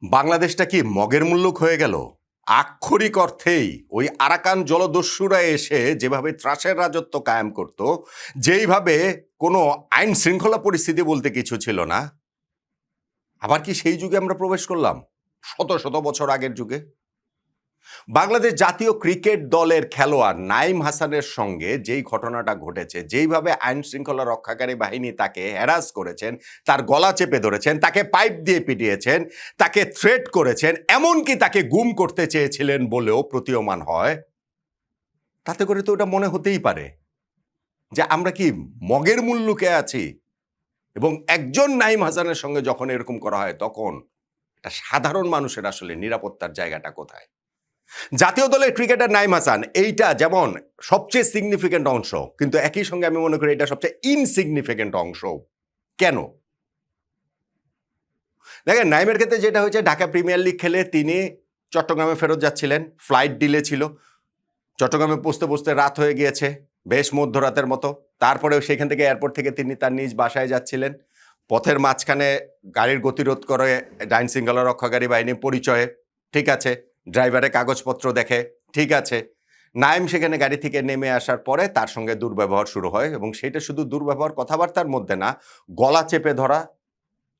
বাংলাদেশটা কি মগের মুল্লুক হয়ে গেল? আক্ষরিক অর্থেই ওই আরাকান জলদস্যুরা এসে যেভাবে ত্রাসের রাজত্ব কায়েম করত, যেইভাবে কোনো আইন শৃঙ্খলা পরিস্থিতি বলতে কিছু ছিল না, আবার কি সেই যুগে আমরা প্রবেশ করলাম? শত শত বছর আগের যুগে। বাংলাদেশ জাতীয় ক্রিকেট দলের খেলোয়াড় নাইম হাসানের সঙ্গে যেই ঘটনাটা ঘটেছে, যেইভাবে আইন শৃঙ্খলা রক্ষাকারী বাহিনী তাকে হ্যারাস করেছেন, তার গলা চেপে ধরেছেন, তাকে পাইপ দিয়ে পিটিয়েছেন, তাকে থ্রেট করেছেন, এমনকি তাকে গুম করতে চেয়েছিলেন বলেও প্রতীয়মান হয়, তাতে করে তো ওটা মনে হতেই পারে যে আমরা কি মগের মুল্লুকে আছি। এবং একজন নাইম হাসানের সঙ্গে যখন এরকম করা হয়, তখন একটা সাধারণ মানুষের আসলে নিরাপত্তার জায়গাটা কোথায়? জাতীয় দলের ক্রিকেটার নাইম হাসান এইটা যেমন সবচেয়ে সিগনিফিকেন্ট অংশ, কিন্তু একই সঙ্গে আমি মনে করি এটা সবচেয়ে ইনসিগনিফিকেন্ট অংশ। কেন? দেখেন, নাইমের ক্ষেত্রে যেটা হয়েছে, ঢাকা প্রিমিয়ার লিগ খেলে তিনি চট্টগ্রামে ফেরত যাচ্ছিলেন, ফ্লাইট ডিলে ছিল, চট্টগ্রামে পৌঁছতে পৌঁছতে রাত হয়ে গিয়েছে, বেশ মধ্যরাতের মতো। তারপরেও সেখান থেকে এয়ারপোর্ট থেকে তিনি তার নিজ বাসায় যাচ্ছিলেন। পথের মাঝখানে গাড়ির গতিরোধ করে আইন শৃঙ্খলা রক্ষাকারী বাহিনী পরিচয়ে, ঠিক আছে, ড্রাইভারের কাগজপত্র দেখে, ঠিক আছে। নাইম সেখানে গাড়ি থেকে নেমে আসার পরে তার সঙ্গে দুর্ব্যবহার শুরু হয়, এবং সেটা শুধু দুর্ব্যবহার কথাবার্তার মধ্যে না, গলা চেপে ধরা,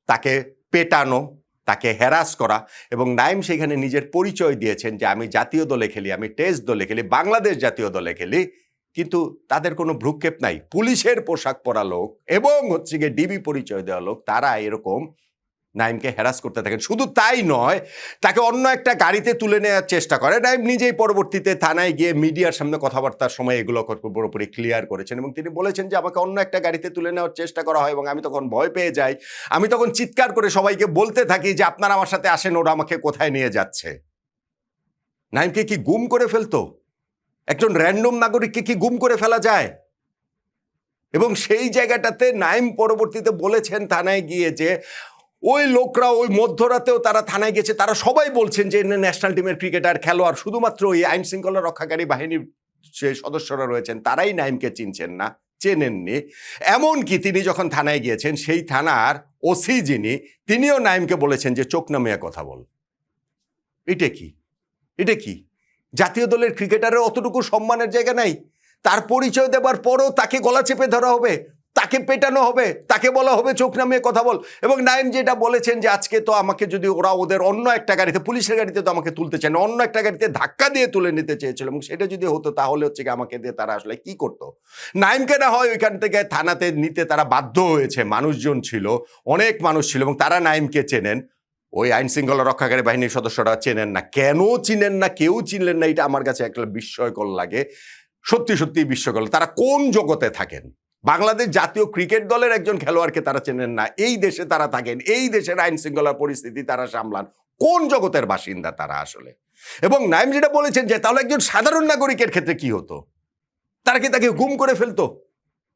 তাকে পেটানো, তাকে হ্যারাস করা। এবং নাইম সেখানে নিজের পরিচয় দিয়েছেন যে আমি জাতীয় দলে খেলি, আমি টেস্ট দলে খেলি, বাংলাদেশ জাতীয় দলে খেলি, কিন্তু তাদের কোনো ভ্রুক্ষেপ নাই। পুলিশের পোশাক পরা লোক এবং হচ্ছে গিয়ে ডিবি পরিচয় দেওয়া লোক, তারা এরকম নাইমকে হ্যারাস করতে থাকেন। শুধু তাই নয়, তাকে অন্য একটা গাড়িতে তুলে নেওয়ার চেষ্টা করে। নাইম নিজেই পরবর্তীতে থানায় গিয়ে মিডিয়ার সামনে কথাবার্তার সময় এগুলো পুরোপুরি ক্লিয়ার করেছেন, এবং তিনি বলেছেন যে আমাকে অন্য একটা গাড়িতে তুলে নেওয়ার চেষ্টা করা হয় এবং আমি তখন ভয় পেয়ে যাই। আমি তখন চিৎকার করে সবাইকে বলতে থাকি যে আপনারা আমার সাথে আসেন, ওরা আমাকে কোথায় নিয়ে যাচ্ছে। নাইমকে কি গুম করে ফেলতো? একজন র্যান্ডম নাগরিককে কি গুম করে ফেলা যায়? এবং সেই জায়গাটাতে নাইম পরবর্তীতে বলেছেন থানায় গিয়ে যে ওই লোকরা ওই মধ্যরাতেও তারা থানায় গেছে, তারা সবাই বলছেন যে ন্যাশনাল টিমের ক্রিকেটার খেলোয়াড়, শুধুমাত্র ওই আইন শৃঙ্খলা রক্ষাকারী বাহিনীর যে সদস্যরা রয়েছেন তারাই নাইমকে চিনছেন না, চেনেননি। এমনকি তিনি যখন থানায় গিয়েছেন, সেই থানার ওসি যিনি, তিনিও নাইমকে বলেছেন যে চোখ নামিয়ে কথা বল। এটা কি? এটা কি জাতীয় দলের ক্রিকেটারের অতটুকু সম্মানের জায়গা নাই? তার পরিচয় দেবার পরও তাকে গলা চেপে ধরা হবে, তাকে পেটানো হবে, তাকে বলা হবে চোখ নামিয়ে কথা বল। এবং নাইম যেটা বলেছেন যে আজকে তো আমাকে যদি ওরা ওদের অন্য একটা গাড়িতে, পুলিশের গাড়িতে তো আমাকে তুলতে চায় না, অন্য একটা গাড়িতে ধাক্কা দিয়ে তুলে নিতে চেয়েছিল, এবং সেটা যদি হতো তাহলে হচ্ছে কি আমাকে দিয়ে তারা আসলে কি করতো? নাইমকে না হয় ওইখান থেকে থানাতে নিতে তারা বাধ্য হয়েছে, মানুষজন ছিল, অনেক মানুষ ছিল, এবং তারা নাইমকে চেনেন। ওই আইন শৃঙ্খলা রক্ষাকারী বাহিনীর সদস্যরা চেনেন না। কেন চিনেন না, কেউ চিনলেন না, এটা আমার কাছে একটা বিস্ময়কর লাগে। সত্যি সত্যি বিস্ময়কর। তারা কোন জগতে থাকেন? বাংলাদেশ জাতীয় ক্রিকেট দলের একজন খেলোয়াড়কে তারা চেনেন না। এই দেশে তারা থাকেন, এই দেশের আইন শৃঙ্খলা পরিস্থিতি তারা সামলান। কোন জগতের বাসিন্দা তারা আসলে? এবং নাইম যেটা বলেছেন যে তাহলে একজন সাধারণ নাগরিকের ক্ষেত্রে কি হতো? তারা কি তাকে গুম করে ফেলতো?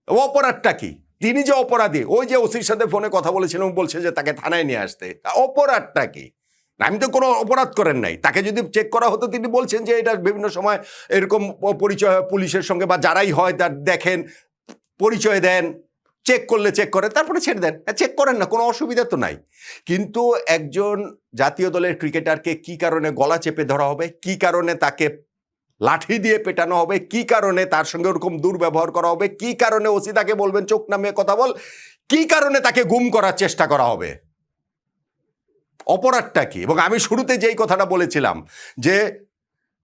অপরাধটা কি? তিনি যে অপরাধী, ওই যে ওসির সাথে ফোনে কথা বলেছিলেন, বলছে যে তাকে থানায় নিয়ে আসতে, অপরাধটা কি? আমি তো কোনো অপরাধ করেন নাই। তাকে যদি চেক করা হতো, তিনি বলছেন যে এটা বিভিন্ন সময় এরকম পরিচয় হয় পুলিশের সঙ্গে, বা যারাই হয় তার দেখেন, পরিচয় দেন, চেক করলে চেক করেন, তারপরে ছেড়ে দেন। চেক করেন না, কোনো অসুবিধা তো নাই। কিন্তু একজন জাতীয় দলের ক্রিকেটারকে কি কারণে গলা চেপে ধরা হবে, কি কারণে তাকে লাঠি দিয়ে পেটানো হবে, কি কারণে তার সঙ্গে ওরকম দুর্ব্যবহার করা হবে, কি কারণে ওসি তাকে বলবেন চোখ নামিয়ে কথা বল, কি কারণে তাকে গুম করার চেষ্টা করা হবে? অপরাধটা কি? এবং আমি শুরুতে যেই কথাটা বলেছিলাম যে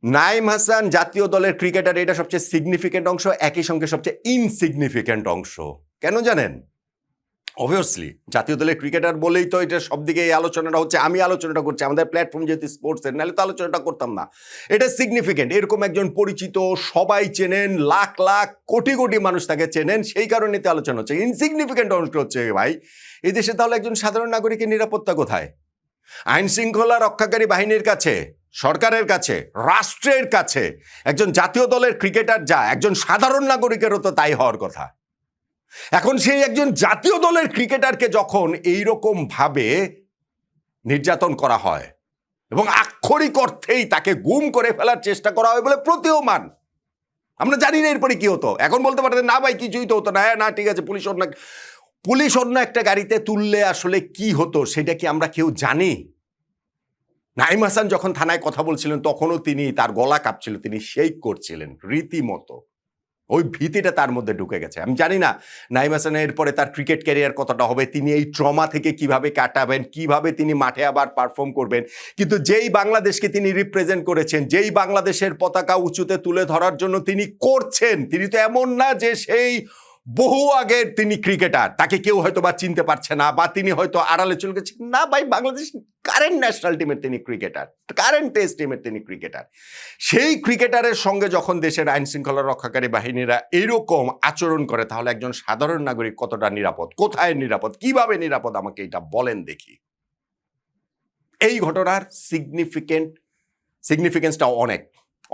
নাইম হাসান জাতীয় দলের ক্রিকেটার, এটা সবচেয়ে সিগনিফিকেন্ট অংশ, একই সঙ্গে সবচেয়ে ইনসিগনিফিকেন্ট অংশ। কেন জানেন? অবভিয়াসলি জাতীয় দলের ক্রিকেটার বলেই তো এটা সব দিকে এই আলোচনাটা হচ্ছে। আমি আলোচনাটা করছি, আমাদের প্ল্যাটফর্ম যেহেতু স্পোর্টসের, নাহলে তো আলোচনাটা করতাম না। এটা সিগনিফিকেন্ট। এরকম একজন পরিচিত, সবাই চেনেন, লাখ লাখ কোটি কোটি মানুষ তাকে চেনেন, সেই কারণে তো আলোচনা হচ্ছে। ইনসিগনিফিকেন্ট অংশ হচ্ছে ভাই, এই দেশে তাহলে একজন সাধারণ নাগরিকের নিরাপত্তা কোথায়? আইন শৃঙ্খলা রক্ষাকারী বাহিনীর কাছে, সরকারের কাছে, রাষ্ট্রের কাছে একজন জাতীয় দলের ক্রিকেটার যা, একজন সাধারণ নাগরিকেরও তো তাই হওয়ার কথা। এখন সেই একজন জাতীয় দলের ক্রিকেটারকে যখন এইরকম ভাবে নির্যাতন করা হয় এবং আক্ষরিক অর্থেই তাকে গুম করে ফেলার চেষ্টা করা হয় বলে প্রতীয়মান, আমরা জানি না এরপরে কি হতো। এখন বলতে পারতেন না ভাই কিছুই তো হতো না, না ঠিক আছে, পুলিশ অন্য একটা গাড়িতে তুললে আসলে কি হতো সেটা কি আমরা কেউ জানি? নাইম হাসান যখন থানায় কথা বলছিলেন তখনও তিনি, তার গলা কাঁপছিল, তিনি শেক করছিলেন রীতিমতো। ওই ভীতিটা তার মধ্যে ঢুকে গেছে। আমি জানি না নাইম হাসানের এরপরে তার ক্রিকেট ক্যারিয়ার কতটা হবে, তিনি এই ট্রমা থেকে কিভাবে কাটাবেন, কিভাবে তিনি মাঠে আবার পারফর্ম করবেন। কিন্তু যেই বাংলাদেশকে তিনি রিপ্রেজেন্ট করেছেন, যেই বাংলাদেশের পতাকা উঁচুতে তুলে ধরার জন্য তিনি করছেন, তিনি তো এমন না যে সেই বহু আগের তিনি ক্রিকেটার, তাকে কেউ হয়তো বা চিনতে পারছে না, বা তিনি হয়তো আড়ালে চলে গেছেন। না ভাই, বাংলাদেশ কারেন্ট ন্যাশনাল টিমের তিনি ক্রিকেটার, কারেন্ট টেস্ট টিমের তিনি ক্রিকেটার। সেই ক্রিকেটারের সঙ্গে যখন দেশের আইন শৃঙ্খলা রক্ষাকারী বাহিনীরা এরকম আচরণ করে, তাহলে একজন সাধারণ নাগরিক কতটা নিরাপদ, কোথায় নিরাপদ, কিভাবে নিরাপদ, আমাকে এটা বলেন দেখি। এই ঘটনার সিগনিফিকেন্সটা অনেক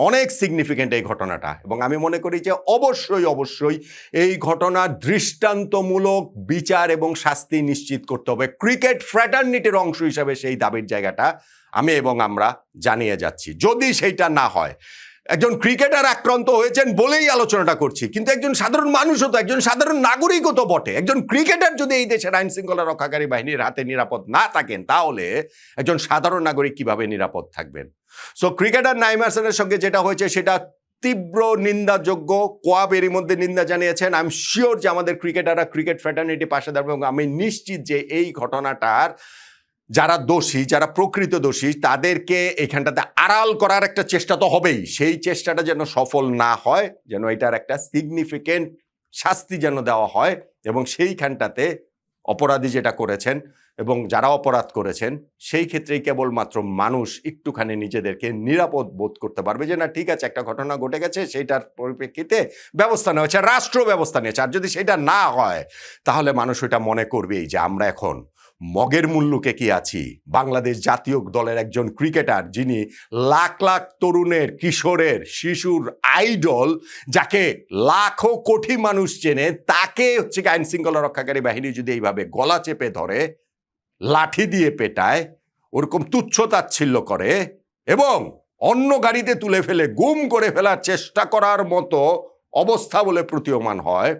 অনেক সিগনিফিকেন্ট এই ঘটনাটা, এবং আমি মনে করি যে অবশ্যই এই ঘটনার দৃষ্টান্তমূলক বিচার এবং শাস্তি নিশ্চিত করতে হবে। ক্রিকেট ফ্র্যাটার্নিটির অংশ হিসাবে সেই দাবির জায়গাটা আমি এবং আমরা জানিয়ে যাচ্ছি। যদি সেইটা না হয়, একজন ক্রিকেটার আক্রান্ত হয়েছেন বলেই আলোচনাটা করছি, কিন্তু একজন সাধারণ মানুষও তো, একজন সাধারণ নাগরিকও তো বটে। একজন ক্রিকেটার যদি এই দেশের আইন শৃঙ্খলা রক্ষাকারী বাহিনীর হাতে নিরাপদ না থাকেন, তাহলে একজন সাধারণ নাগরিক কিভাবে নিরাপদ থাকবেন? সো ক্রিকেটার নাইম হাসানের সঙ্গে যেটা হয়েছে সেটা তীব্র নিন্দাযোগ্য। কোয়াব এরই মধ্যে নিন্দা জানিয়েছেন। আই এম শিওর যে আমাদের ক্রিকেটাররা ক্রিকেট ফ্র্যাটার্নিটি পাশে দাঁড়াবে, এবং আমি নিশ্চিত যে এই ঘটনাটার যারা দোষী, যারা প্রকৃত দোষী, তাদেরকে এখানটাতে আড়াল করার একটা চেষ্টা তো হবেই। সেই চেষ্টাটা যেন সফল না হয়, যেন এটার একটা সিগনিফিকেন্ট শাস্তি যেন দেওয়া হয়, এবং সেইখানটাতে অপরাধী যেটা করেছেন এবং যারা অপরাধ করেছেন, সেই ক্ষেত্রেই কেবলমাত্র মানুষ একটুখানি নিজেদেরকে নিরাপদ বোধ করতে পারবে যে না, ঠিক আছে, একটা ঘটনা ঘটে গেছে, সেইটার পরিপ্রেক্ষিতে ব্যবস্থা নেওয়া হয়েছে, রাষ্ট্র ব্যবস্থা নিয়েছে। আর যদি সেটা না হয়, তাহলে মানুষ ওইটা মনে করবেই যে আমরা এখন মগের মুল্লুকে কি আছি। বাংলাদেশ জাতীয় দলের একজন ক্রিকেটার, যিনি লাখ লাখ তরুণের, কিশোরের, শিশুর আইডল, যাকে লাখো কোটি মানুষ চেনে, তাকে হচ্ছে আইন শৃঙ্খলা রক্ষাকারী বাহিনী যদি এইভাবে গলা চেপে ধরে, লাঠি দিয়ে পেটায়, ওরকম তুচ্ছতাচ্ছিল্য করে এবং অন্য গাড়িতে তুলে ফেলে গুম করে ফেলার চেষ্টা করার মতো অবস্থা বলে প্রতীয়মান হয়,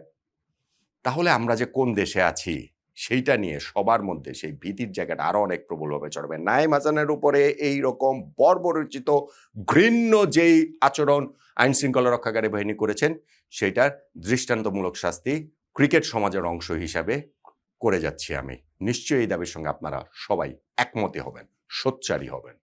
তাহলে আমরা যে কোন দেশে আছি সেইটা নিয়ে সবার মধ্যে সেই ভীতির জায়গাটা আরো অনেক প্রবলভাবে চড়বে। নাইম হাসানের উপরে এই রকম বর্বরচিত ঘৃণ্য যেই আচরণ আইন শৃঙ্খলা রক্ষাকারী বাহিনী করেছেন, সেটার দৃষ্টান্তমূলক শাস্তি ক্রিকেট সমাজের অংশ হিসাবে করে যাচ্ছি আমি। নিশ্চয়ই এই দাবির সঙ্গে আপনারা সবাই একমতই হবেন, সোচ্চারই হবেন।